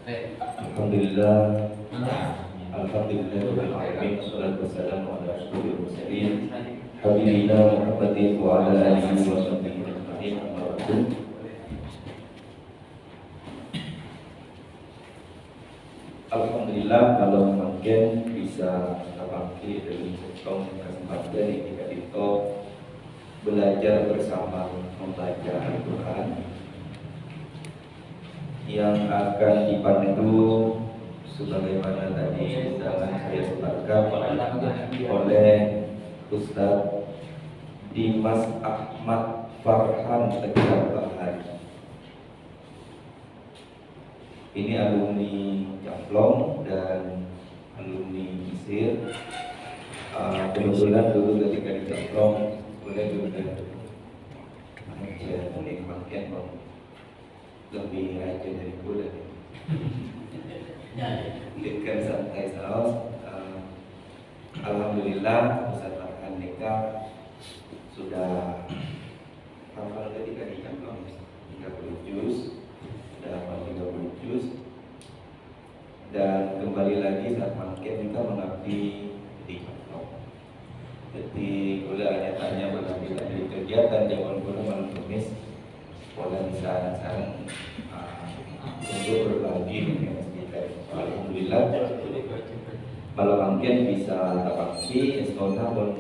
Alhamdulillah, Alhamdulillahirabbil alamin, wassalatu wassalamu ala asyrofil mursalin, habibillah Muhammadin wa ala alihi wa sahbihi ajma'in. Amma ba'du. Alhamdulillah, kalau mungkin bisa terpakai dari kesempatan yang kita itu belajar bersama membaca Al-Quran yang akan dipandu sebagaimana tadi sedang saya sebutkan oleh Ustaz Dimas Ahmad Farhan Tegar Bahari. Ini alumni Jamblong dan alumni Mesir. Kebetulan dulu ketika di Jamblong boleh juga menikmati lebih aja dari kuliah. Dekat santai saus. Alhamdulillah Ustaz Farhan Neka sudah hafal ketika di Jamblong 30 juz, sudah hafal 30 juz, dan kembali lagi saat makin kita mengabdi di Jamblong. Jadi kuliah hanya tanya berarti dari kegiatan zaman kuliah malam Kamis. Boleh bisa saran untuk berbagi dengan kita. Alhamdulillah. Kalau mungkin bisa terbagi, istona pun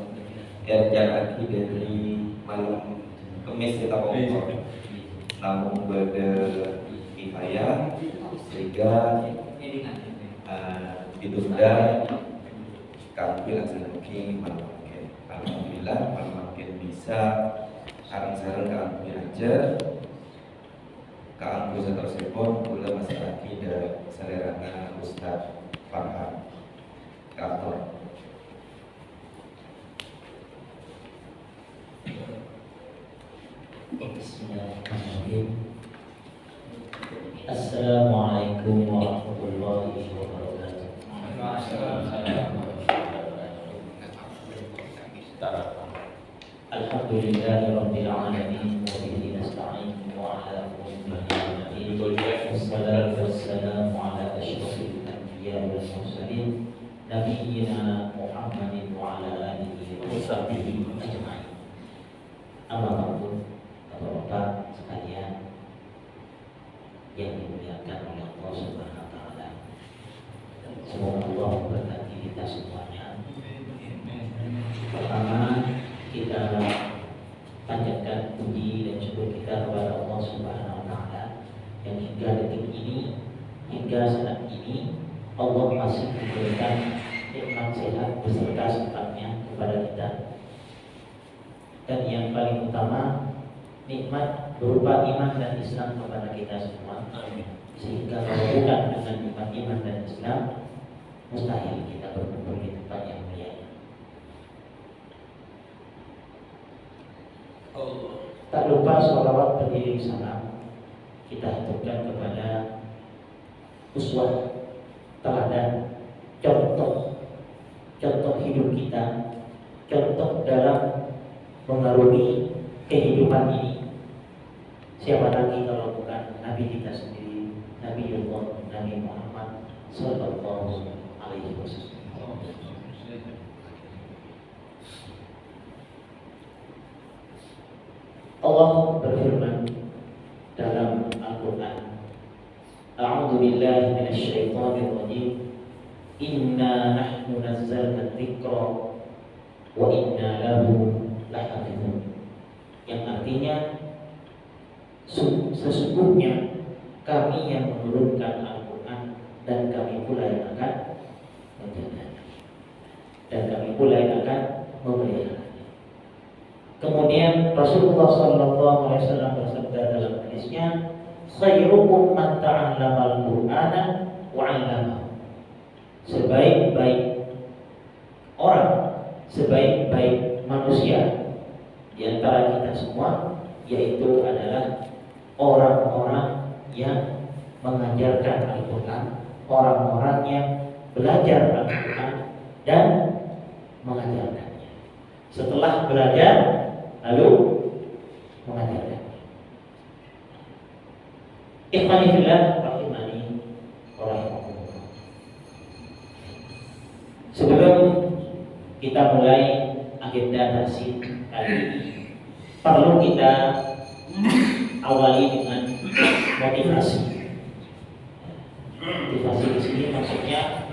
lagi dari malam Kamis kita ngobrol. Namun berkifayah sehingga ditunda kami laksanakan malam mungkin. Alhamdulillah malam mungkin bisa sarang-sarang kami aja. Kang bisa tersebut boleh masyarakat dari selera Ustaz Farhan kantor. Bismillahirrahmanirrahim. Assalamualaikum warahmatullahi wabarakatuh. Alhamdulillahirabbil alamin wa bihi nasta'in wa ala wassalatu wassalamu ala asyrofil anbiya wal mursalin nabiyyina Muhammadin wa ala alihi wa sahbihi ajma'in. Amma ba'du, Bapak-bapak sekalian yang dimuliakan oleh Allah Subhanahu wa taala. Semoga Allah memberkati kita semuanya. Pertama, kita panjatkan puji dan syukur kita kepada Allah Subhanahu wa taala yang hingga detik ini, hingga saat ini Allah masih memberikan nikmat sehat beserta sifatnya kepada kita. Dan yang paling utama, nikmat berupa iman dan Islam kepada kita semua. Sehingga kalau bukan dengan nikmat iman dan Islam, mustahil kita berkumpul di tempat yang mulia. Tak lupa sholawat beriring salam kita haturkan kepada uswah, teladan, contoh hidup kita, contoh dalam mengarungi kehidupan ini. Siapa lagi kalau bukan Nabi kita sendiri, Nabi Muhammad Sallallahu Alaihi Wasallam. Allah berfirman dalam Al-Quran, A'udzu billahi minasy syaithanir rajim. Inna nahnu nazzalna dzikra wa inna lahu lahafizun. Yang artinya sesungguhnya kami yang menurunkan Al-Quran dan kami pula yang akan menjaganya dan kami pula yang akan memelihara. Kemudian Rasulullah SAW bersabda dalam hadisnya, khairukum man ta'allama al-Qur'ana wa 'allamahu. Sebaik-baik orang, sebaik-baik manusia di antara kita semua yaitu adalah orang-orang yang mengajarkan Al-Quran, orang-orang yang belajar Al-Quran dan mengajarkannya. Setelah belajar lalu mengajarkan. Ikhwani fillah rahimani wa kita mulai agenda tasik kali ini. Perlu kita awali dengan motivasi. Motivasi di sini maksudnya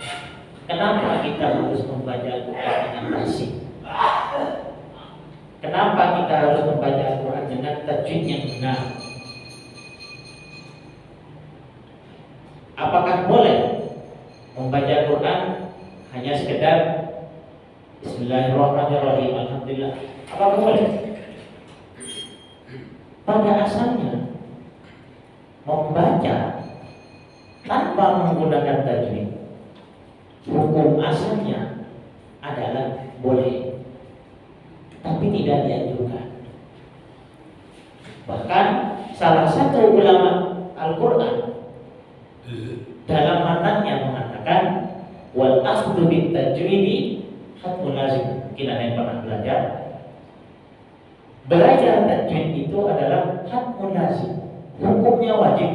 kenapa kita harus membaca Al-Quran dengan tasik? Kenapa kita harus membaca Al-Quran dengan tajwid yang benar? Apakah boleh membaca Al-Quran hanya sekedar Bismillahirrahmanirrahim, Alhamdulillah? Apakah boleh? Pada asalnya membaca tanpa menggunakan tajwid, hukum asalnya adalah boleh, tapi tidak dianjurkan. Bahkan salah satu ulama Al-Quran dalam matanya mengatakan wal akhdhu bit tajwidi hatmun lazim. Mungkin ada yang pernah belajar. Belajar tajwid itu adalah hatmun lazim, hukumnya wajib.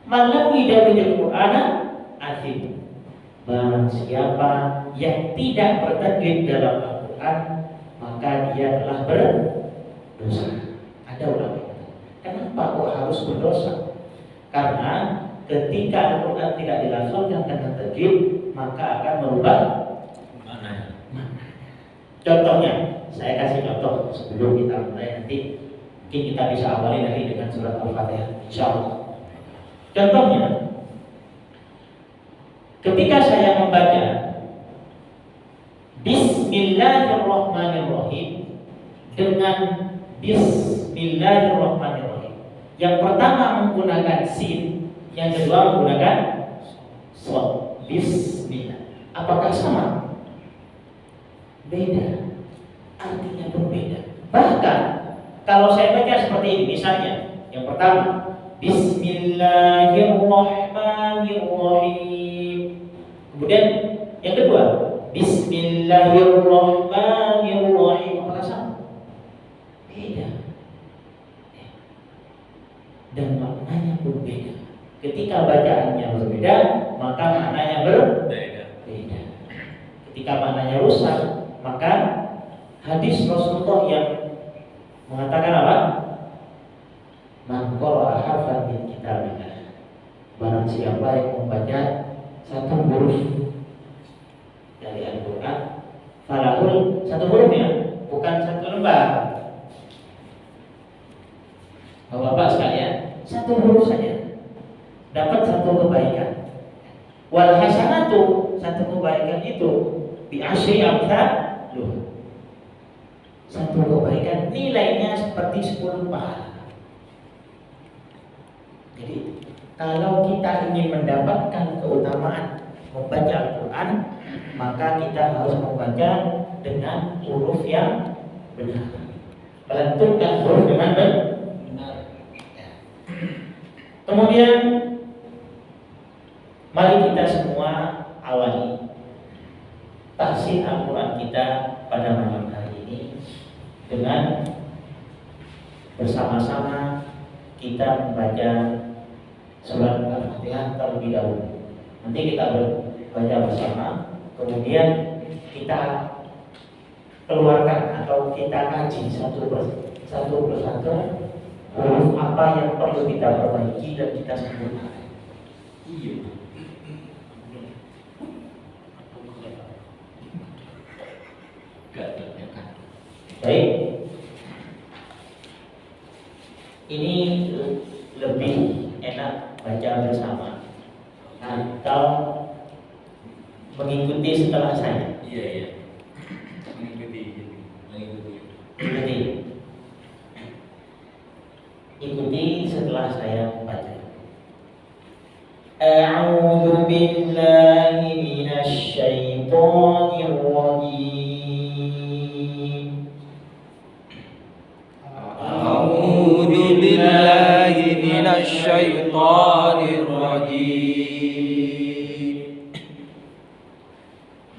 Man lam yajwidil Qur'ana athim. Barang siapa yang tidak bertajwid dalam Al-Quran, maka dia telah berdosa. Ada ulama. Kenapa kok harus berdosa? Karena ketika Al-Quran tidak dilafalkan dengan tajwid, maka akan merubah maknanya. Contohnya, saya kasih contoh sebelum kita mulai, nanti mungkin kita bisa awali dari dengan surat Al-Fatihah, insyaallah. Contohnya, ketika saya membaca Bismillahirrahmanirrahim dengan Bismillahirrahmanirrahim, yang pertama menggunakan sin, yang kedua menggunakan shad. Bismillah. Apakah sama? Beda. Artinya berbeda. Bahkan kalau saya baca seperti ini, misalnya yang pertama Bismillahirrahmanirrahim, kemudian yang kedua Bismillahirrahmanirrahim, apakah sama? Beda. Dan maknanya berbeda. Ketika bacaannya berbeda, maka maknanya berbeda. Ketika maknanya rusak, maka hadis Rasulullah yang mengatakan apa? Man qara'a harfan min kitabillah, barang siapa yang membaca satu huruf dari Al-Quran, falahul, satu hurufnya, bukan satu lembar. Bapak-bapak sekalian, satu huruf saja dapat satu kebaikan. Wal hasanatu, satu kebaikan itu bi asyri amsalih. Satu kebaikan nilainya seperti 10 pahala. Jadi kalau kita ingin mendapatkan keutamaan membaca Al-Quran, maka kita harus membaca dengan huruf yang benar. Melenturkan huruf dengan benar. Kemudian mari kita semua awali tafsir Al-Quran kita pada malam hari ini dengan bersama-sama kita membaca surat Al-Fatihah terlebih dahulu. Nanti kita baca bersama, kemudian kita keluarkan atau kita kaji satu persatu huruf apa yang perlu kita perbaiki dan kita sempurnakan. Iya. Baik. Ini lebih enak baca bersama atau mengikuti setelah saya. Iya. Ikuti setelah saya membaca. A'udzu billahi minasy syaithanir rajim. A'udzu billahi minasy syaithanir rajim.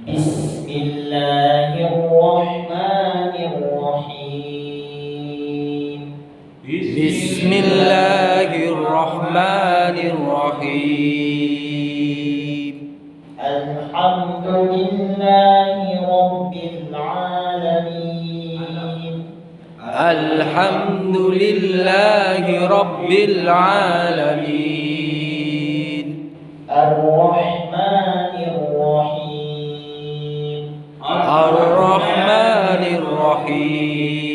Bismillahirrahmanirrahim. Bismillahirrahmanirrahim. Alhamdulillah لله رب العالمين الرحمن الرحيم الرحمن الرحيم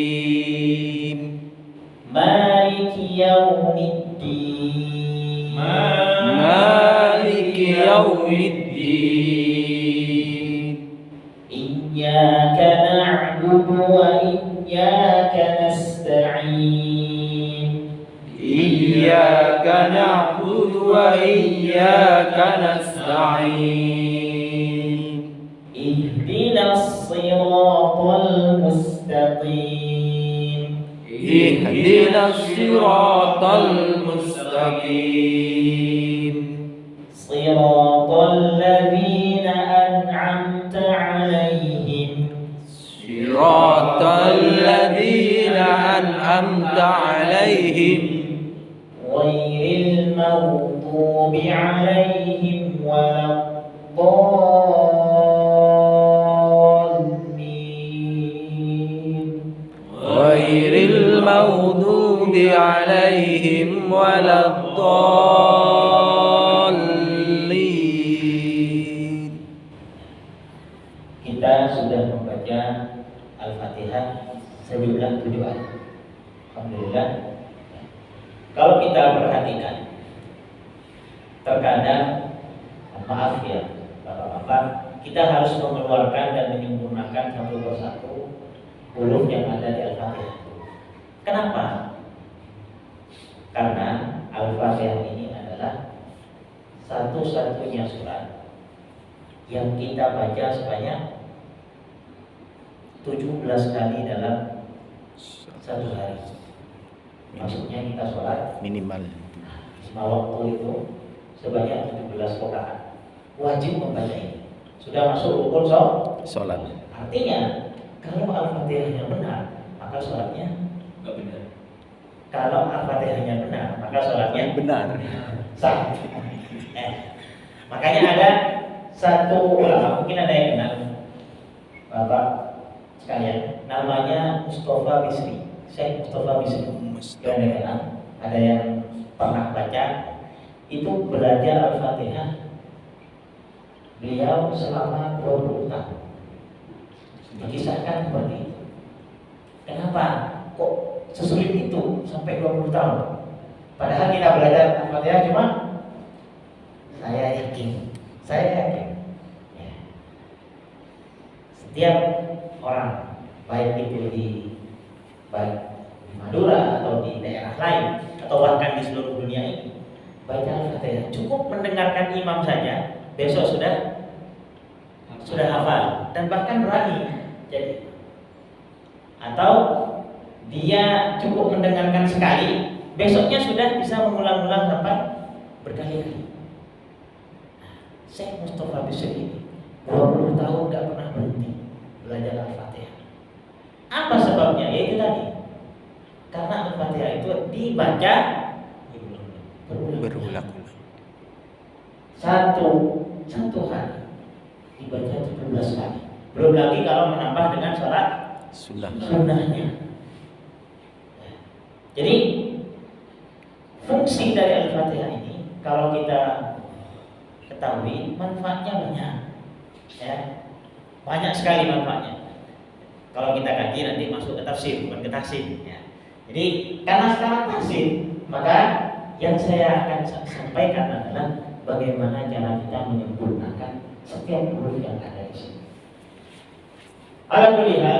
مالك يوم الدين مالك يوم الدين إياك نعبد وإياك نستعين إياك نعبد وإياك نستعين اهدنا الصراط المستقيم اهدنا الصراط المستقيم صراط الذين أنعمت عليهم صراط الذين أنعمت عليهم غير المغضوب عليهم ولا الضالين غير المغضوب عليهم ولا الضالين. Kita sudah membaca Al-Fatihah sejumlah 7 ayat. Alhamdulillah. Kalau kita perhatikan, terkadang maaf ya Bapak-bapak, kita harus mengeluarkan dan menyempurnakan satu persatu huruf yang ada di Al-Fatihah. Kenapa? Karena Al-Fatihah ini adalah satu-satunya surat yang kita baca sebanyak 17 kali dalam satu hari. Maksudnya kita sholat Minimal. 5 waktu itu sebanyak 17 rakaat. Wajib membaca ini. Sudah masuk rukun Sholat. Artinya kalau Al-Fatihahnya benar, maka sholatnya Enggak benar. kalau Al-Fatihahnya benar, maka sholatnya Benar. sah. Makanya ada satu ulama, mungkin ada yang kenal Bapak sekalian, namanya Mustafa Bisri. Syekh Mustafa Bisri. Yang ada kenal, ada yang pernah baca, itu belajar Al-Fatihah beliau selama 20 tahun. Dikisahkan seperti itu. Kenapa kok sesulit itu sampai 20 tahun? Padahal kita belajar Al-Fatihah cuma saya yakin ya. Setiap orang, baik itu di Madura atau di daerah lain atau bahkan di seluruh dunia ini, baca Al-Fatihah cukup mendengarkan imam saja, besok sudah hafal dan bahkan berani jadi. Atau dia cukup mendengarkan sekali, besoknya sudah bisa mengulang-ulang sampai berkali-kali. Syekh Mustafa Bisri ini 20 tahun gak pernah berhenti belajar Al-Fatihah. Apa sebabnya? Yaitu tadi, karena Al-Fatihah itu dibaca berulang-ulang. Satu hari dibaca 17 kali. Belum lagi kalau menambah dengan sholat sunnahnya. Jadi fungsi dari Al-Fatihah ini kalau kita ketahui manfaatnya banyak, ya, banyak sekali manfaatnya. Kalau kita kaji nanti masuk ke tafsir, bukan ke tahsin. Ya. Jadi karena sekarang tahsin, maka yang saya akan sampaikan adalah bagaimana cara kita menyempurnakan setiap huruf yang ada di sini. Alhamdulillah,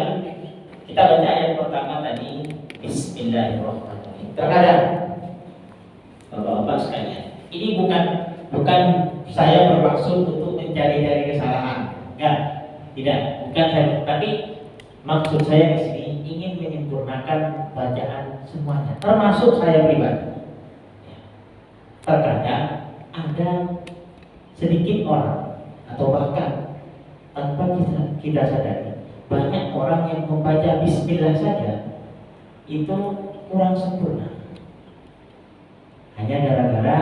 kita baca ayat pertama tadi, Bismillahirrahmanirrahim. Terkadang Bapak-bapak sekalian, ini bukan saya bermaksud untuk mencari-cari kesalahan, tidak, bukan saya, tapi maksud saya di sini ingin menyempurnakan bacaan semuanya, termasuk saya pribadi. Terkadang ada sedikit orang atau bahkan tanpa kita sadari, banyak orang yang membaca Bismillah saja itu kurang sempurna. Hanya gara-gara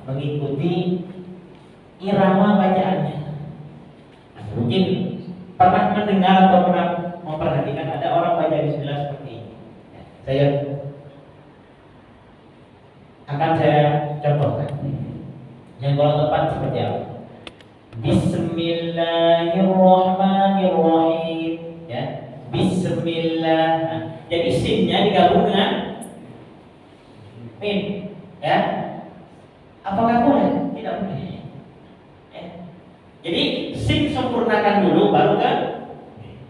mengikuti irama bacaannya. Mungkin pernah mendengar atau pernah memperhatikan ada orang baca Bismillah seperti ini. Saya akan saya contohkan. Yang kalau tepat seperti apa? Bismillahirrahmanirrahim. Ya, Bismillah. Nah, jadi sinnya digabung dengan mim. Ya, apakah boleh? Tidak boleh. Ya. Jadi sin sempurnakan dulu, baru ke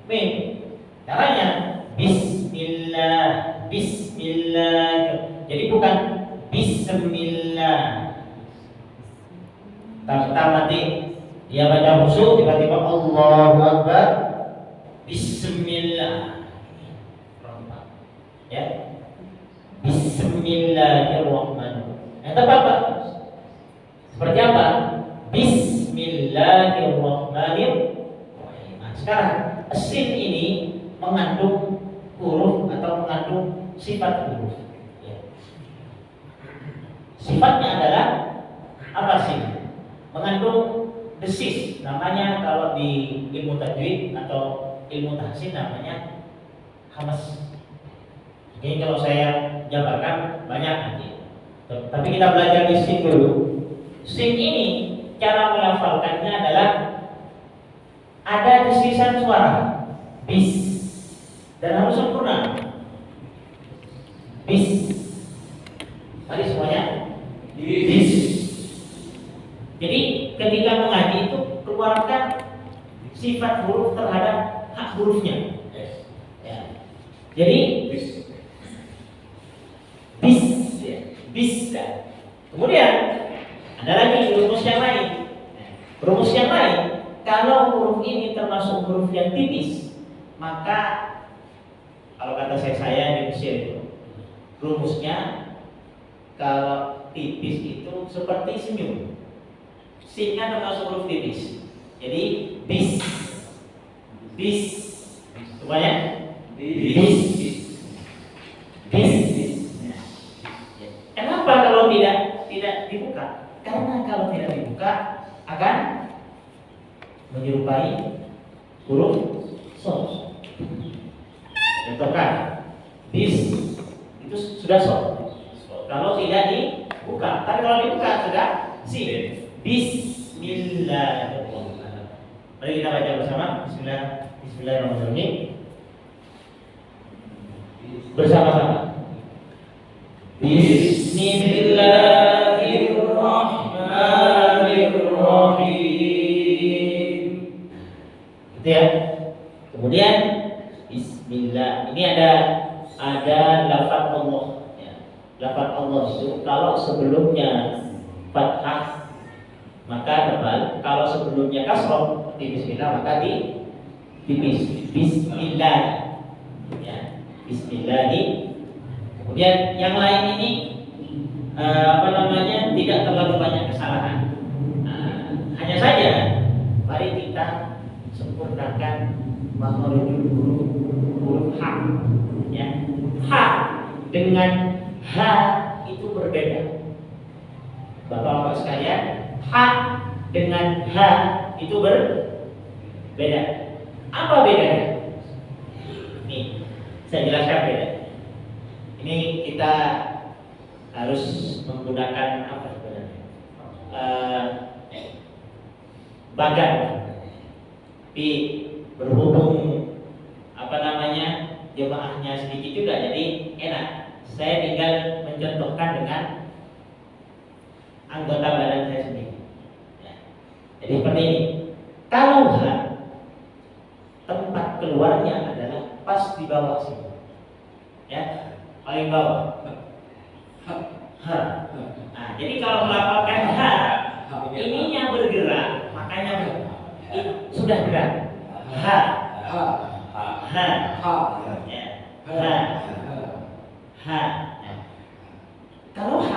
mim. Caranya Bismillah, Bismillah. Jadi bukan Bismillah. Nanti dia baca khusyuk, tiba-tiba Allahu Akbar, Bismillah. Ya, Bismillahirrahmanirrahim. Yang tepat Pak. Seperti apa? Bismillahirrahmanirrahim. Nah, sekarang sin ini mengandung huruf atau mengandung sifat huruf. Ya. Sifatnya adalah apa sih? Mengandung desis, namanya kalau di ilmu tajwid atau ilmu tahsin namanya hamas. Jadi kalau saya jabarkan banyak nanti. Tapi kita belajar di sin dulu. Sin ini cara melafalkannya adalah ada desisan suara bis dan harus sempurna. Bis. Mari semuanya. Bis. Jadi ketika mengaji itu keluarkan sifat huruf terhadap hak hurufnya. Ya. Jadi bis, ya. Bis. Ya. Kemudian ada lagi rumus yang lain. Rumus yang lain, kalau huruf ini termasuk huruf yang tipis, maka kalau kata saya di Mesir itu, rumusnya kalau tipis itu seperti senyum. Sinnya termasuk huruf tipis. Jadi bis, bis, semuanya bis, bis. Kenapa kalau tidak dibuka? Karena kalau tidak dibuka akan menyerupai huruf sod. Contohkan, bis itu sudah sod. Kalau tidak dibuka, tapi kalau dibuka sudah sin. Bismillahirrahmanirrahim. Mari kita baca bersama. Bismillahirrahmanirrahim. Bersama-sama. Bismillahirrahmanirrahim. Gitu ya. Kemudian Bismillah. Ini ada lafaz Allah. Ya. Lafaz Allah itu kalau sebelumnya fathah maka tebal, kalau sebelumnya kasroh di Bismillah maka tipis. Bismillah, ya, Bismillah. Kemudian yang lain ini tidak terlalu banyak kesalahan. Hanya saja mari kita sempurnakan makhrajul huruf H. Ya, H dengan H itu berbeda. Bapak-bapak sekalian, H dengan H itu berbeda. Apa bedanya? Nih, saya jelaskan beda. Ini kita harus menggunakan apa sebenarnya? Bagan. Tapi berhubung jemaahnya sedikit juga, jadi enak. Saya tinggal mencontohkan dengan anggota badan saya sendiri. Ya. Jadi seperti ini. Kalau H, tempat keluarnya adalah pas di bawah sini. Ya, paling bawah. H. Nah, jadi kalau melafalkan H, ininya bergerak, makanya sudah gerak. H. H. Ya. H. Kalau H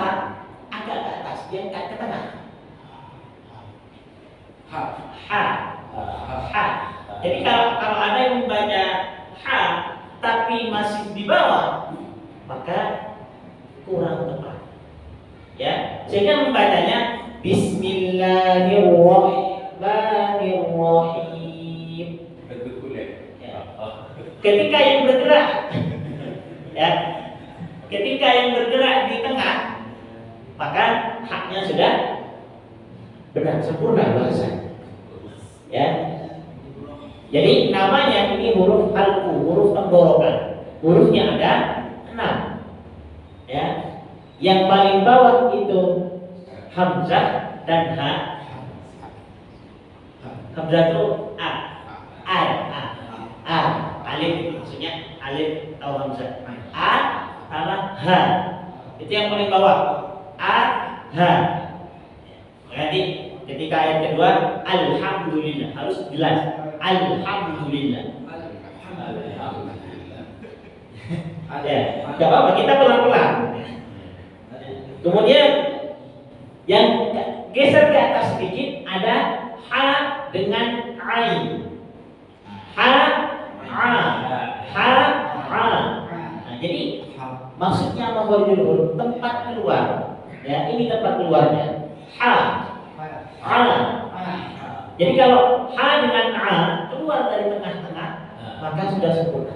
agak ke atas, dia angkat ke tengah. H. Jadi kalau ada yang membaca H tapi masih di bawah, maka kurang tepat. Ya, sehingga membacanya Bismillahirrahmanirrahim. Ya. Ketika yang bergerak, ya, ketika yang bergerak di tengah maka haknya sudah benar, sempurna bahasa. Ya. Jadi namanya ini huruf halku, huruf tenggorokan. Hurufnya ada 6. Ya. Yang paling bawah itu hamzah dan ha. Hamzah itu a. Alif maksudnya alif atau hamzah. A sama ha. Itu yang paling bawah. A ha. Berarti ketika ayat kedua alhamdulillah harus jelas alhamdulillah. Ya, enggak apa-apa, kita pelan-pelan. Kemudian yang geser ke atas sedikit ada ha dengan ain. Ha Nah, jadi maksudnya membawa dulu tempat keluar. Ya, ini tempat keluarnya. Ha. Jadi kalau ha dengan a keluar dari tengah-tengah, maka sudah sempurna.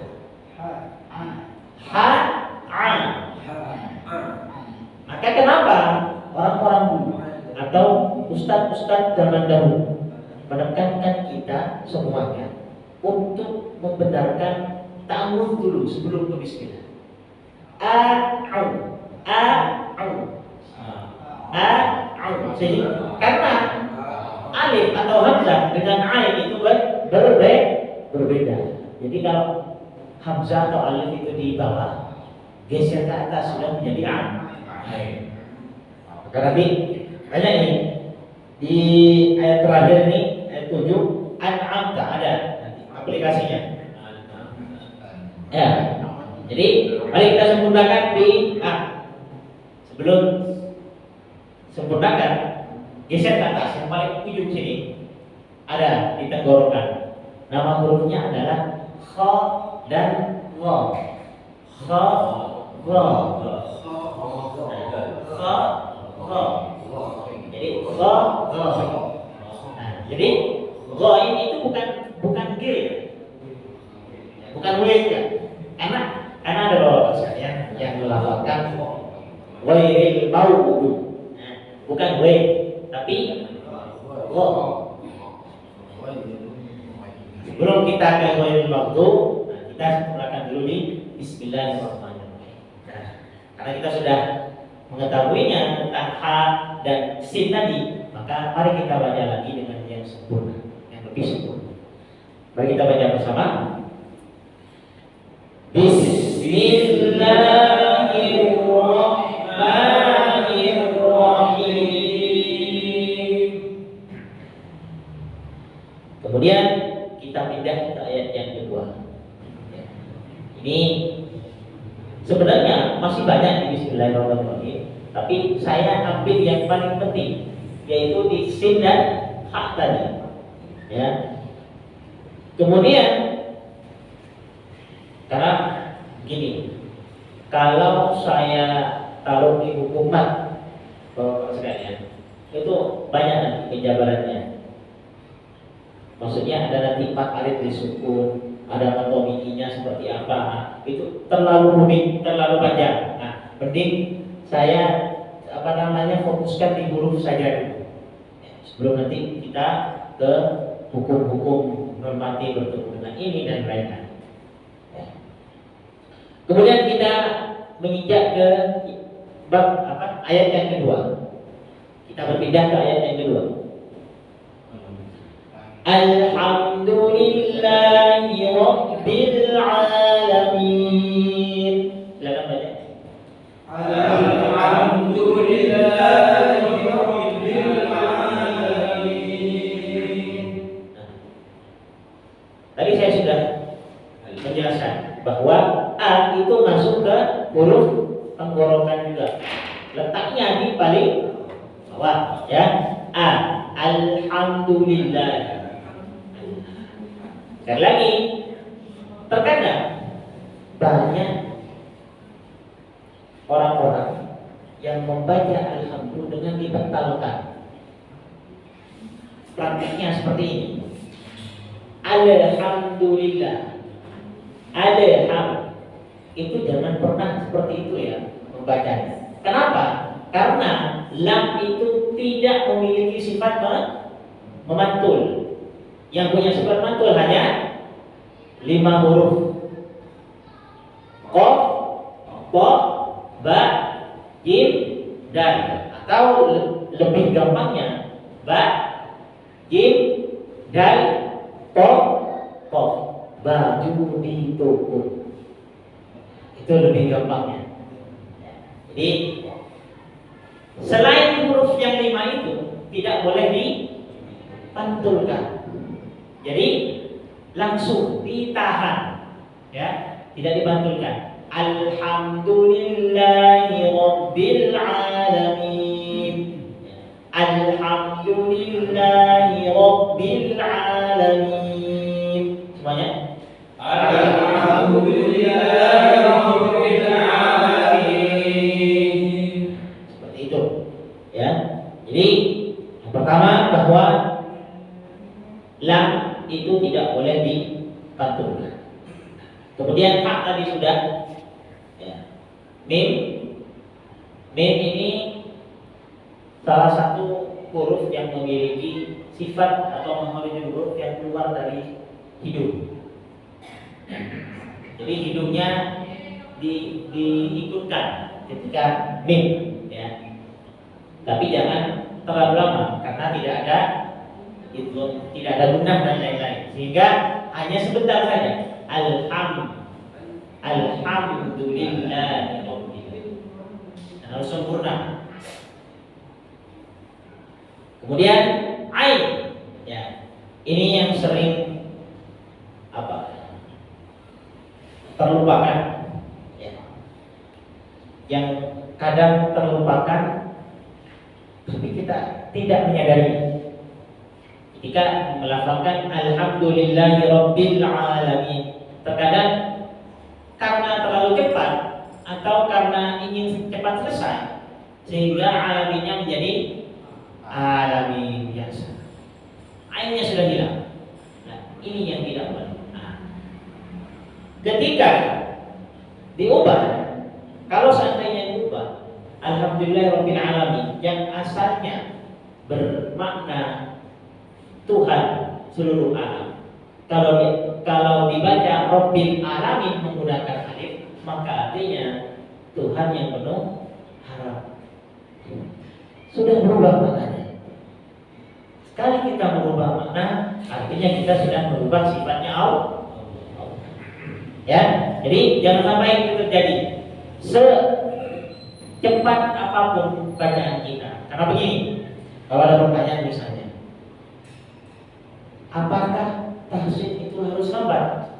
Ha. Maka kenapa orang-orang dulu atau ustadz-ustadz zaman dahulu menekankan kita semuanya untuk membenarkan ta'awudz dulu sebelum berbismillah. Karena alif atau hamzah dengan ain itu berbeda. Jadi kalau hamzah atau alif itu di bawah, geser ke atas sudah menjadi ain. Karena banyak ini di ayat terakhir ini ayat 7 an'amta ada aplikasinya. Ya. Jadi mari kita sempurnakan di sebelum sempurnakan geser ke atas yang paling ujung sini ada di tenggorokan. Nama hurufnya adalah kha dan gha. Kha gha. Jadi gha gha. Jadi gha ini itu bukan g. Bukan w ya. Karena ada beberapa sekalian yang melafalkan ghairil maghdubi. Bukan w, tapi gha. Sebelum kita ke ghairil maghdubi, kita sempurnakan dulu di bismillahirrahmanirrahim. Nah, karena kita sudah mengetahuinya tentang ha dan sin tadi, maka mari kita baca lagi dengan yang sempurna, yang lebih sempurna. Mari kita baca bersama. Bismillahirrahmanirrahim. Kemudian kita pindah ke ayat yang kedua. Ini sebenarnya masih banyak di Bismillahirrahmanirrahim, tapi saya ambil yang paling penting, yaitu di sin dan ha tadi. Ya. Kemudian karena gini, kalau saya taruh di hukum mat, sekalian, itu banyak nanti penjabarannya. Maksudnya ada nanti 4 alif disukun, ada anatominya seperti apa. Itu terlalu rumit, terlalu panjang. Nah, mending saya fokuskan di huruf saja dulu. Sebelum nanti kita ke hukum-hukum normatif bertemu dengan ini dan lain-lain. Kemudian kita menginjak ke bab ayat yang kedua. Kita berpindah ke ayat yang kedua. Alhamdulillahi Rabbil Alamin. Silakan baca. Alhamdulillahi Rabbil Alamin. Tadi saya sudah menjelaskan bahwa a itu masuk ke huruf tenggorokan juga. Letaknya di paling bawah, ya. A. Alhamdulillah. Sekali lagi, terkadang banyak orang-orang yang membaca alhamdulillah dengan dibentalkan. Praktiknya seperti ini. Alhamdulillah. Alhamdulillah. Itu jangan pernah seperti itu ya membacanya. Kenapa? Karena lam itu tidak memiliki sifat memantul. Yang punya sifat mantul hanya 5 huruf. Qaf, ba, ba, jim, dal. Atau lebih gampangnya ba, jim, dal, to, qaf. Baju di toko. Itu lebih gampangnya. Jadi selain huruf yang 5 itu tidak boleh dipantulkan. Jadi langsung ditahan, ya, tidak dipantulkan. Alhamdulillahi Rabbil Alamin. Alhamdulillahi Rabbil Alamin. Semuanya. Alhamdulillahi Rabbil Alamin. Seperti itu, ya. Jadi yang pertama bahwa lam itu tidak boleh dipantulkan. Kemudian hak tadi sudah, ya. Mim ini salah satu huruf yang memiliki sifat atau memiliki huruf yang keluar dari hidung. Jadi hidungnya diikutkan ketika mim, ya. Tapi jangan terlalu lama karena tidak ada gunnah dan lain-lain, sehingga hanya sebentar saja. Alhamdulillah, dan harus sempurna. Kemudian ain, ya, ini yang sering terlupakan, ya. Yang kadang terlupakan tapi kita tidak menyadari. Ketika melafalkan Alhamdulillahi Rabbil Alamin, terkadang karena terlalu cepat atau karena ingin cepat selesai sehingga alaminnya menjadi alamin biasa. Ainnya sudah hilang. Nah, ini yang tidak boleh. Nah, ketika diubah, kalau seandainya diubah Alhamdulillahi Rabbil Alamin yang asalnya bermakna Tuhan seluruh alam, kalau dibaca Rabbil Alamin menggunakan alif, maka artinya Tuhan yang penuh harap. Sudah berubah maknanya. Sekali kita merubah makna, artinya kita sudah merubah sifatnya Allah. Ya, jadi jangan sampai itu terjadi secepat apapun bacaan kita. Karena begini, kalau ada pertanyaan misalnya, apakah tahsin itu harus lambat?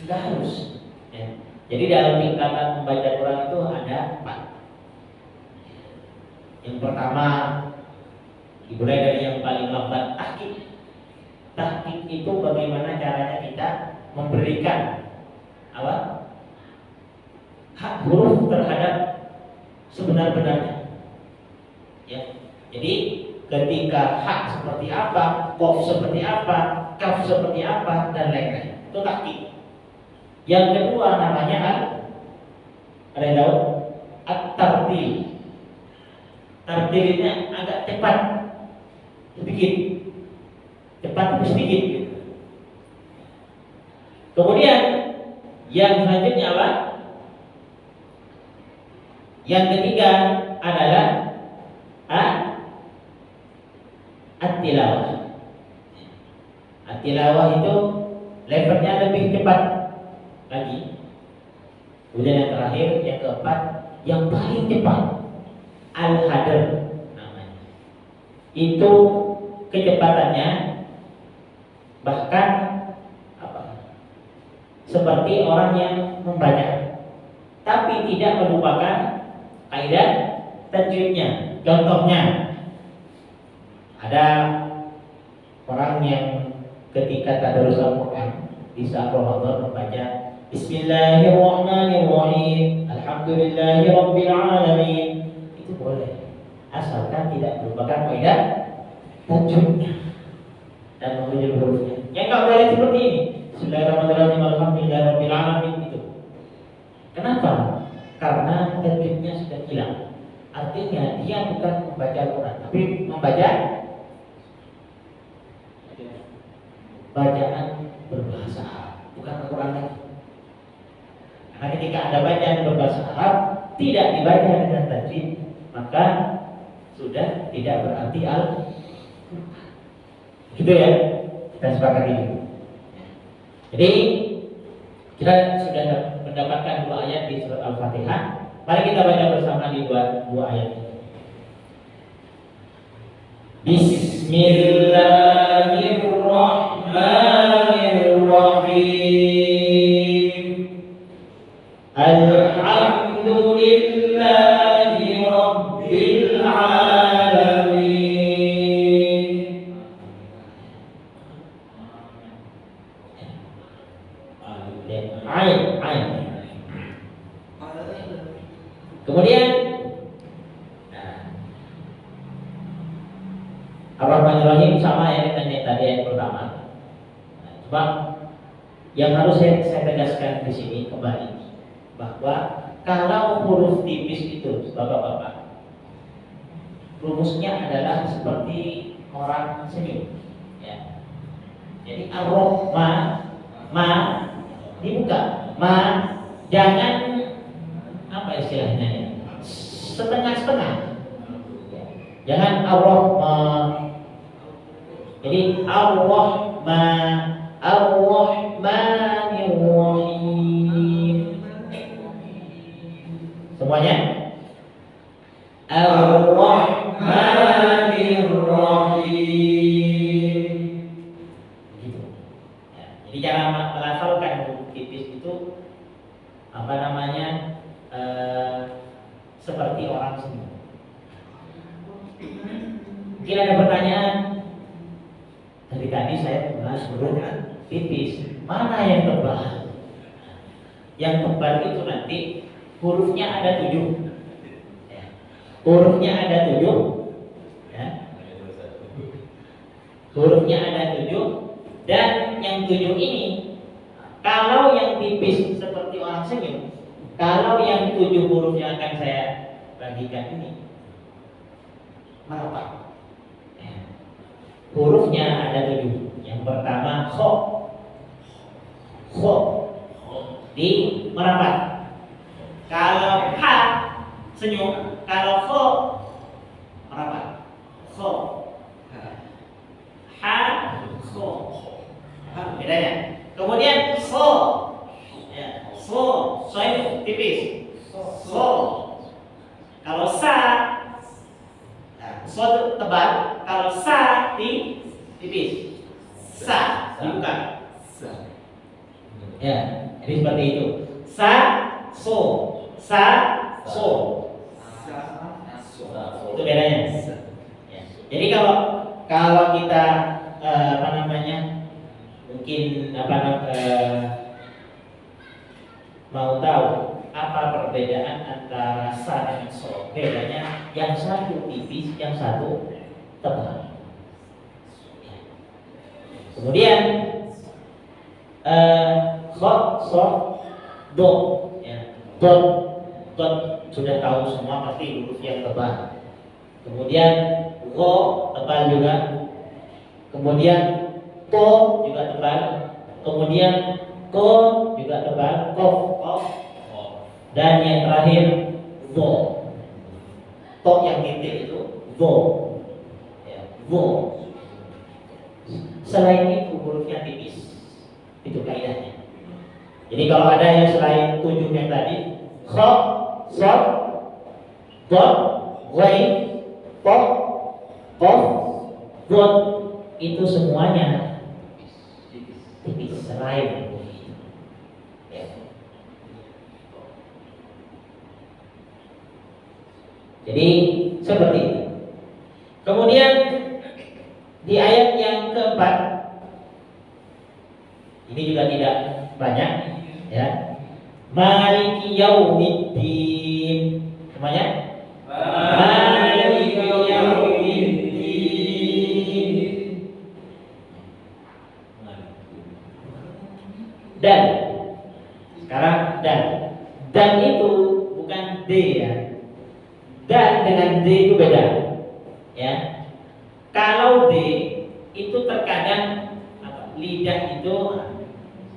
Tidak harus. Ya. Jadi dalam tingkatan membaca Quran itu ada 4. Yang pertama, dimulai dari yang paling lambat, tahqiq. Tahqiq itu bagaimana caranya kita memberikan hak huruf terhadap sebenar-benarnya. Ya. Jadi ketika hak seperti apa, qaf seperti apa, kaf seperti apa, dan lain-lain, itu tahqiq. Yang kedua namanya ada yang tahu? At-tartil. Tartilnya agak cepat, sedikit, cepat tapi sedikit. Kemudian yang selanjutnya apa? Yang ketiga adalah at-tilawah. At-tilawah itu levelnya lebih cepat lagi. Kemudian yang terakhir, yang keempat, yang paling cepat, al-hadr namanya. Itu kecepatannya bahkan seperti orang yang membaca, tapi tidak melupakan kaidah tajwidnya. Contohnya, ada orang yang ketika tadarus Al-Quran di saat Ramadan membaca Bismillahirrahmanirrahim, Alhamdulillahi Rabbil Alamin, itu boleh, asalkan tidak melupakan kaidah tajwidnya dan menguji hurufnya. Yang nggak boleh seperti ini, Bismillahirrahmanirrahim, Alhamdulillahi Rabbil Alamin, itu. Kenapa? Karena tajwidnya sudah hilang. artinya dia bukan membaca Al-Quran, tapi membaca bacaan berbahasa Arab, bukan Al-Quran lagi. Karena ketika ada bacaan berbahasa Arab tidak dibaca dengan tajwid, maka sudah tidak berarti Al-Quran. Gitu ya, kita sepakati itu. Jadi kita sudah mendapatkan 2 ayat di surat Al-Fatihah. Mari kita baca bersama di dua ayat ini. Bismillahirrahmanirrahim. Alhamdulillahi Rabbil alamin. Ain. Kemudian Ar-Rahmanir-Rahim sama yang tadi yang pertama. Coba yang harus saya tegaskan di sini kembali bahwa kalau huruf tipis itu, bapak-bapak, rumusnya adalah seperti orang senyum. Ya. Jadi Ar-Rahman, dibuka, jangan apa istilahnya ya, setengah-setengah. Jangan jadi Ar-Rahmanir-Rahim. Semuanya Ar-Rahmanir-Rahim. Gitu. Ya, jadi cara melafalkan huruf tipis itu seperti orang senyum. Mungkin ada pertanyaan. Tadi saya bahas huruf tipis. Mana yang tebal? Yang tebal itu nanti hurufnya ada 7. Ya. Hurufnya ada 7. Ya. Hurufnya ada 7. Dan yang 7 ini, kalau yang tipis seperti orang senyum, kalau yang 7 huruf yang akan saya bagikan ini merapat. Ya. Hurufnya ada 7. Yang pertama kho di merapat. Kalau ha senyum, kalau kho merapat. Kho ha kho. Bedanya. Kemudian so, ya, so itu tipis. So, kalau sa, nah, so itu tebal. Kalau sa tipis. Sa dibuka. Ya, jadi seperti itu. Sa, so. Itu bedanya. Ya. Jadi kalau kita mungkin mau tahu apa perbedaan antara sa dan so. Bedanya yang satu tipis, yang satu tebal. Kemudian kho, so, do. Ya. Dot sudah tahu semua pasti huruf yang tebal. Kemudian go tebal juga. Kemudian to juga tebal. Kemudian ko juga tebal. Kof. Dan yang terakhir vo. To yang titik itu vo. Ya, vo. Selain itu hurufnya tipis. Itu kaidahnya. Jadi kalau ada yang selain 7 yang tadi, kho, so, dot, ghain, po, kof, dot, itu semuanya tipis selain ya. Jadi seperti itu. Kemudian di ayat yang keempat ini juga tidak banyak ya. Maliki yaumiddin. Semuanya? Maliki yaumiddin. Dan sekarang dan itu bukan D ya. dan dengan D itu beda. Ya. Kalau D itu terkadang lidah itu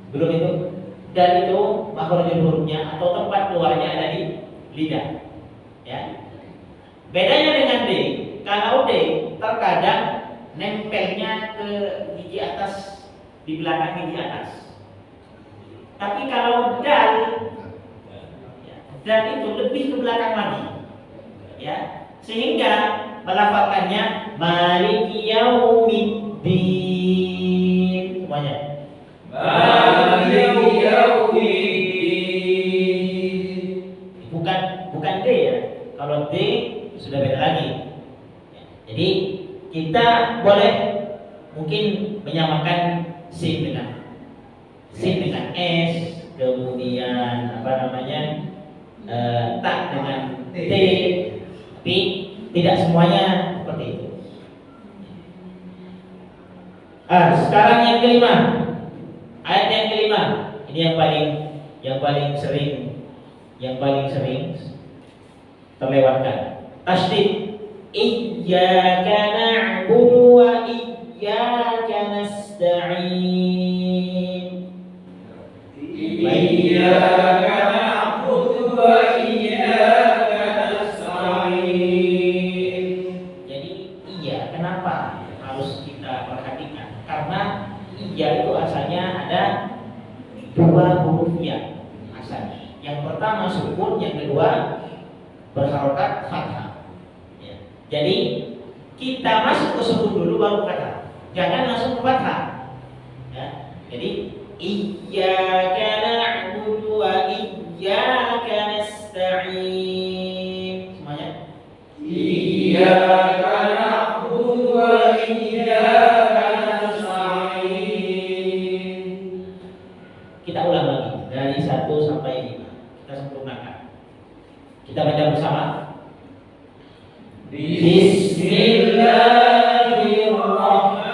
belum itu, dan itu makhrajul hurufnya atau tempat keluarnya ada di lidah. Ya. Bedanya dengan D, kalau D terkadang nempelnya ke gigi atas, di belakang gigi atas. Tapi kalau dal, dal itu lebih ke belakang lagi, ya, sehingga melafalkannya Maliki Yaumiddin semuanya. Maliki Yaumiddin. Bukan D ya. Kalau D sudah beda lagi. Jadi kita boleh mungkin menyamakan sin dengan S, kemudian tak dengan T, tapi tidak semuanya seperti itu. Sekarang yang kelima, ayat yang kelima, ini yang paling sering terlewatkan. Tasydid, Iyyaka na'budu wa iyyaka nasta'in. Iyyaka na'budu wa iyyaka nasta'in. Jadi iya, kenapa harus kita perhatikan? Karena iya itu asalnya ada dua huruf ya asalnya. Yang pertama sukun, yang kedua berharokat fathah. Ya. Jadi kita masuk ke sukun dulu baru fathah. Jangan langsung ke fathah. Ya. Jadi Iyyaka na'budu wa iyyaka nasta'in. Semuanya. Iyyaka na'budu wa iyyaka nasta'in. Kita ulang lagi dari 1 sampai 5. Kita sempurnakan. Kita baca bersama. Bismillahirrahmanirrahim.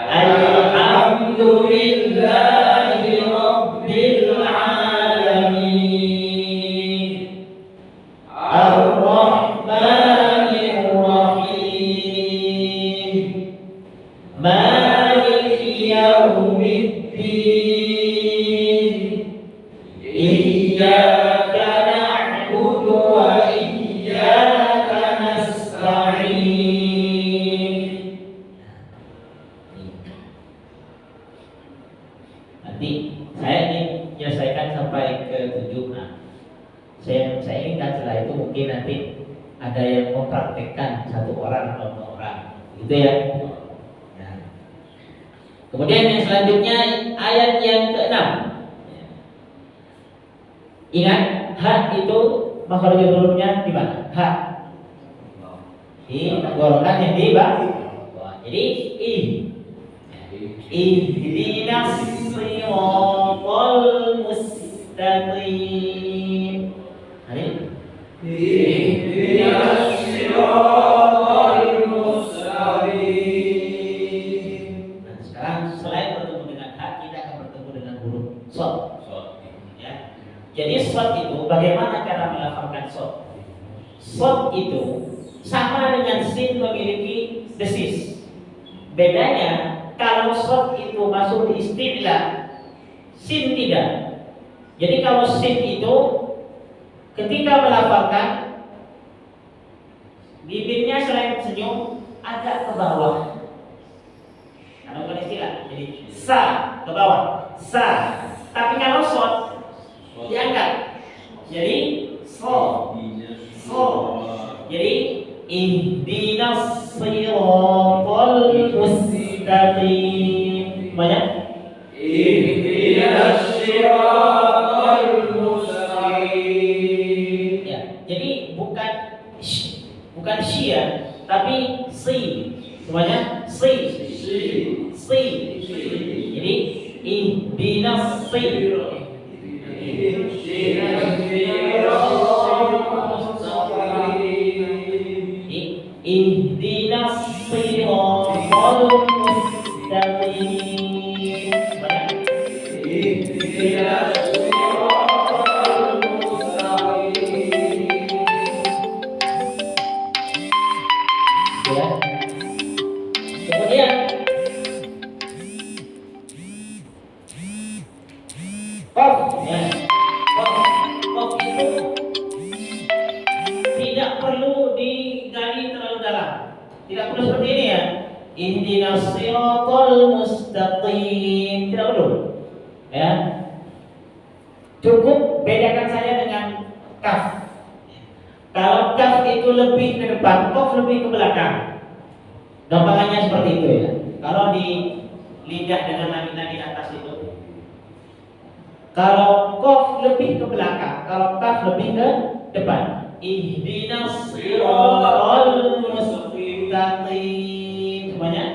Alhamdulillahi Rabbil alamin. Ar-Rahmanir-Rahim. Maliki Yaumiddin. Iyyaka na'budu wa iyyaka nasta'in. Nanti saya ingin menyelesaikan sampai ke 7. Nah, saya ingat setelah itu mungkin nanti ada yang mempraktekkan 1 orang atau 2 orang, gitu ya. Nah. Kemudian yang selanjutnya ayat yang ke-6. Ingat, ha itu makhrajul hurufnya di mana? Ha. Di tenggorokan yang di bawah. Jadi ihdinas siratal mustaqim. Ihdinas siratal mustaqim. Nah, sekarang selain bertemu dengan ha, kita akan bertemu dengan huruf shad. Ya. Jadi shad itu bagaimana cara melafalkan shad? Shad itu sama dengan sin memiliki desis. Bedanya kalau shad itu masuk di isti'la, sin tidak. Jadi kalau sin itu ketika melafalkan bibirnya selain senyum agak ke bawah. Karena bukan istilah. Jadi sa ke bawah, sa. Tapi kalau shad diangkat. Jadi so. Jadi ihdinas siratal mustaqim. Banyak? Ihdinas siratal mustaqim. Ya. Jadi bukan ya, tapi si. Semuanya si. Jadi ihdinas siratal. Ihdinas siratal mustaqim. Ihdinas siratal ihdinas siratal mustaqim. Tidak perlu. Ya. Cukup bedakan saja dengan kaf. Kalau kaf itu lebih ke depan, qaf lebih ke belakang. Gampangannya seperti itu ya. Kalau di lidah dengan nadi-nadi atas itu. Kalau qaf lebih ke belakang, kalau kaf lebih ke depan. Ihdinas siratal mustaqim. Semuanya?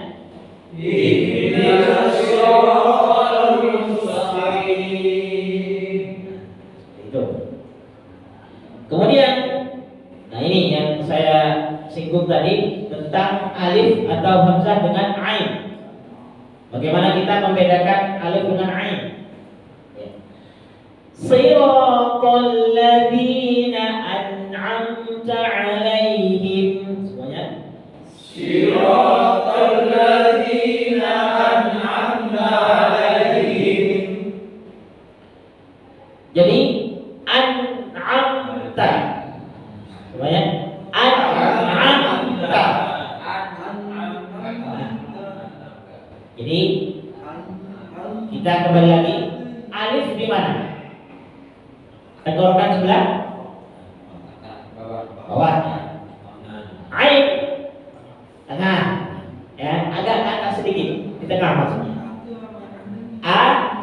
Ihdinas siratal mustaqim. Itu. Kemudian, nah ini yang saya singgung tadi tentang alif atau hamzah dengan ain. Bagaimana kita membedakan alif dengan ain? Siratal ladzina an'amta 'alaihim. Semuanya. Siratal ladzina an'amta 'alaihim. Jadi an'amta. Semuanya. An'amta. Jadi kita kembali lagi, alif di mana? Tenggorokan sebelah bawah. Ain tengah. Ya, agak ke atas sedikit di tengah maksudnya. An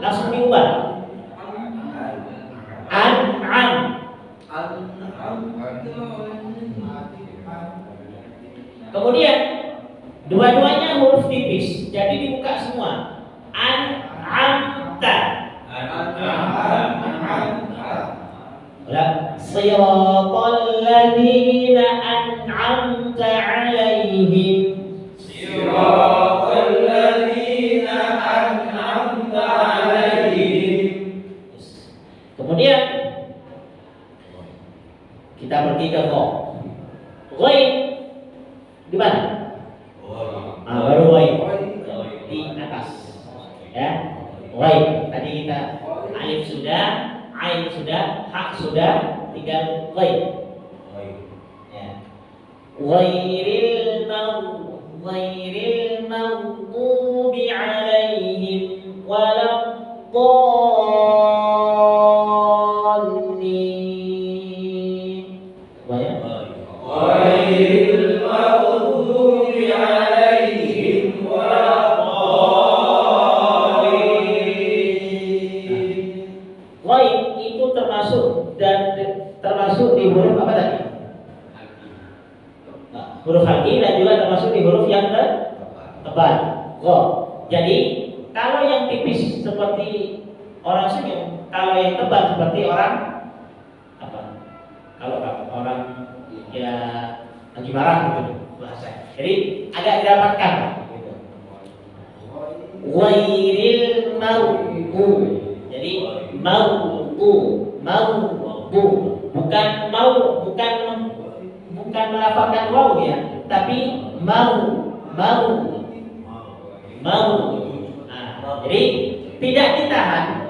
langsung diubah. An. Kemudian dua-duanya huruf tipis, jadi dibuka semua. An'amta. Siratal ladzina an'amta 'alaihim. Siratal ladzina an'amta 'alaihim. Kemudian kita pergi ke ghaib. Ghaib di mana? Baru ghaib di atas. Ya, ghaib. Tadi kita alif sudah, ain sudah, hak sudah, tinggal ghaib. Ya. Ghairil maghdubi 'alaihim waladdallin. Ghairil maghdubi 'alaihim waladdallin. Ghaib itu termasuk di huruf apa tadi? Huruf haki dan juga termasuk di huruf yang tebal. Jadi kalau yang tipis seperti orang senyum, kalau yang tebal seperti orang apa? Kalau orang ya lagi marah gitu bahasa. Jadi agak dirapatkan gitu. Ghairil maghdubi. Jadi bukan melafalkan waw ya, tapi mau. Jadi tidak ditahan,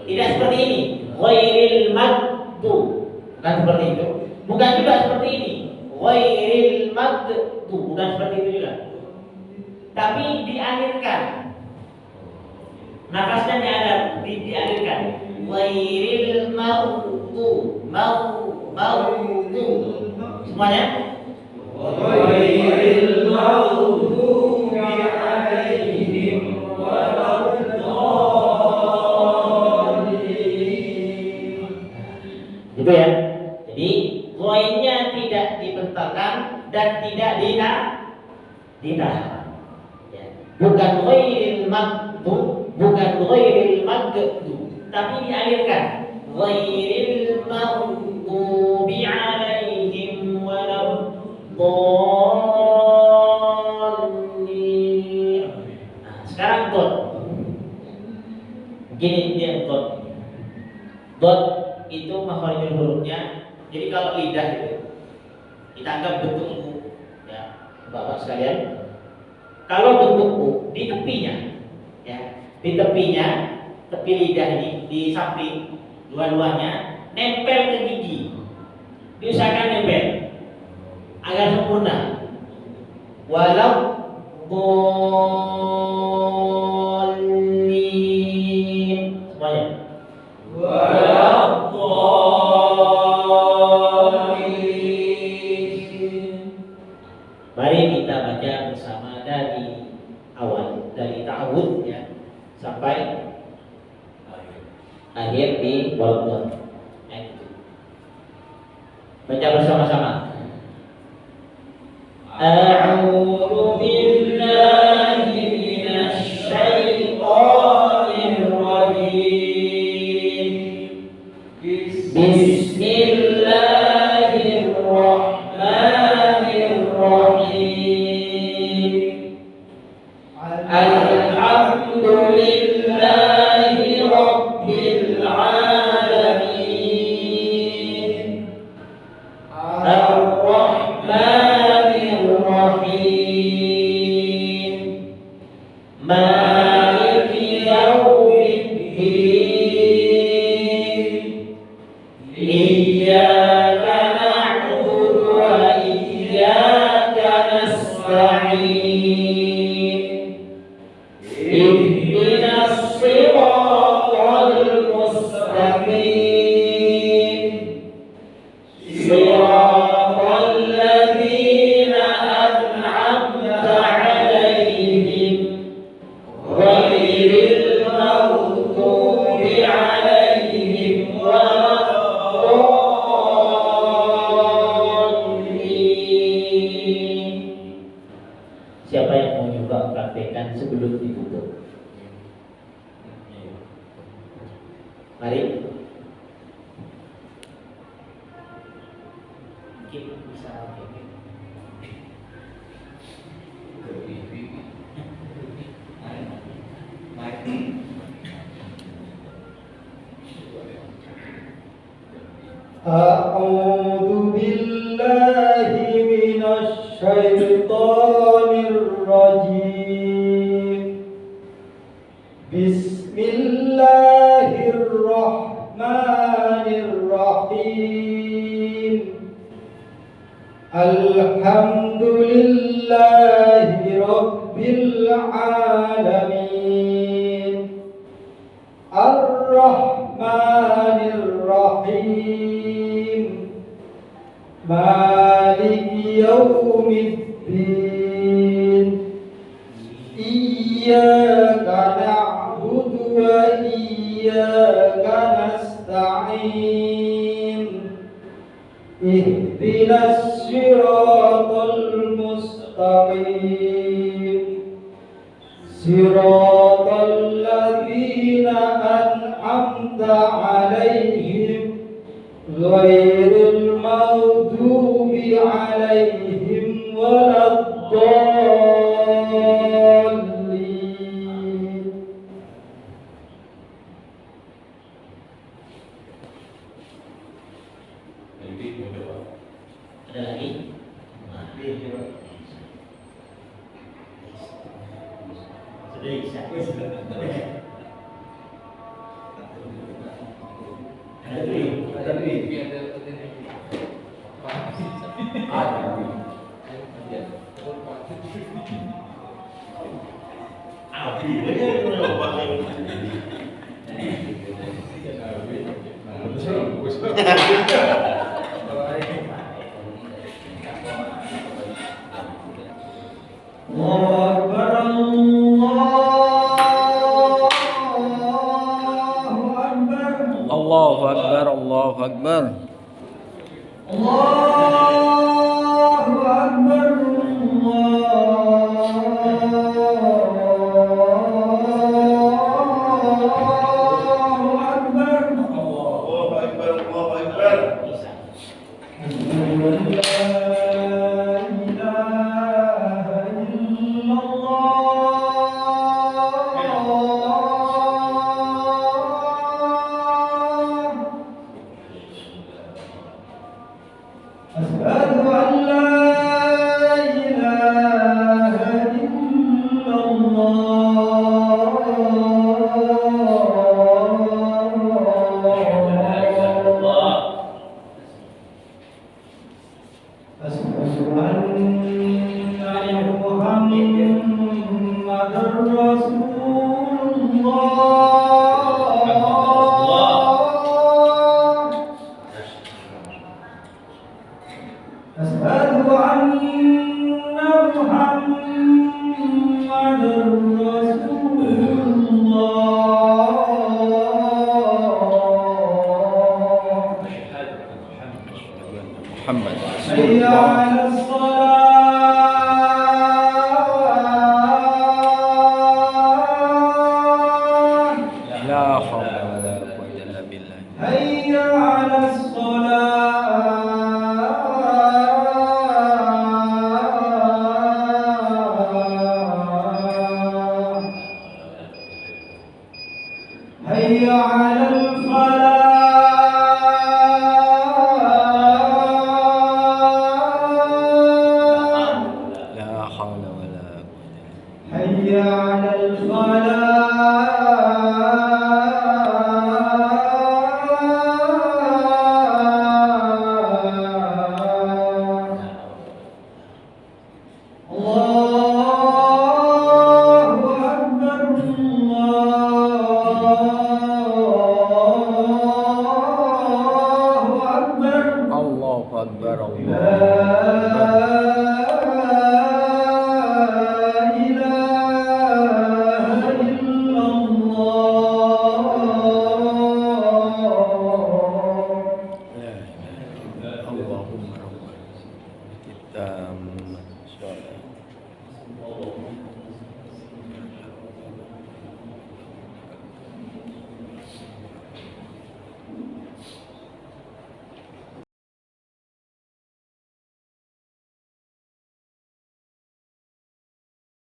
tidak seperti ini. Ghairil maghdubi, bukan seperti itu. Bukan juga seperti ini. Ghairil maghdubi, bukan seperti itu juga. Tapi dialirkan. Nafasnya dialirkan. Ghairil maghdubi, semuanya. Ghairil maghdubi 'alaihim waladdallin. Gitu ya. Jadi ghainnya tidak dibentangkan dan tidak ditahan. Ya. Bukan ghairil maghdubi, tapi dialirkan. Ghairil maghdubi 'alaihim waladdallin. Nah, sekarang dot. Begini dia dot. Dot itu makhrajul hurufnya. Jadi kalau lidah itu kita anggap bentuk U ya, Bapak sekalian. Kalau bentuk U di tepinya ya, di tepinya, tepi lidah ini di samping dua-duanya nempel ke gigi. Diusahakan nempel. agar sempurna. Walau dhalin. Semuanya. Mari kita baca bersama dari awal, dari ta'awudz ya sampai akhir di walau. Baca bersama-sama. A'udzu billahi minasy syaithanir rajim. Bismillahirrahmanirrahim. Alhamdulillahi rabbil alamin. Ar-Rahmanir Rahim. Maliki yaumiddin. Iyyaka na'budu wa iyyaka nasta'in. Ihdinas siratal mustaqim. Siratal ladzina an'amta 'alaihim ghairil maghdubi 'alaihim waladdallin. Siapa yang mau juga praktekkan sebelum ditutup? Mari. Mungkin bisa أعوذ بالله من الشيطان الرجيم. بسم الله الرحمن الرحيم. الحمد لله رب العالمين. الرحمن الرحيم. مالك يوم الدين. إياك نعبد وإياك نستعين. اهدنا الصراط المستقيم. صراط الذين أنعمت عليهم غير المغضوب عليهم ولا الضالين. ada lagi? Sudah bisa. Allahu Akbar, Allahu Akbar. Allahu Akbar. أشهد لا حول ولا قوة إلا بالله. حي على الصلاة حي على الفلاح لا حول ولا قوة. حي على الفلاح الله أكبر الله أكبر الله أكبر لا الله أكبر. إله إلا الله لا إله إلا اللهم رب التامة.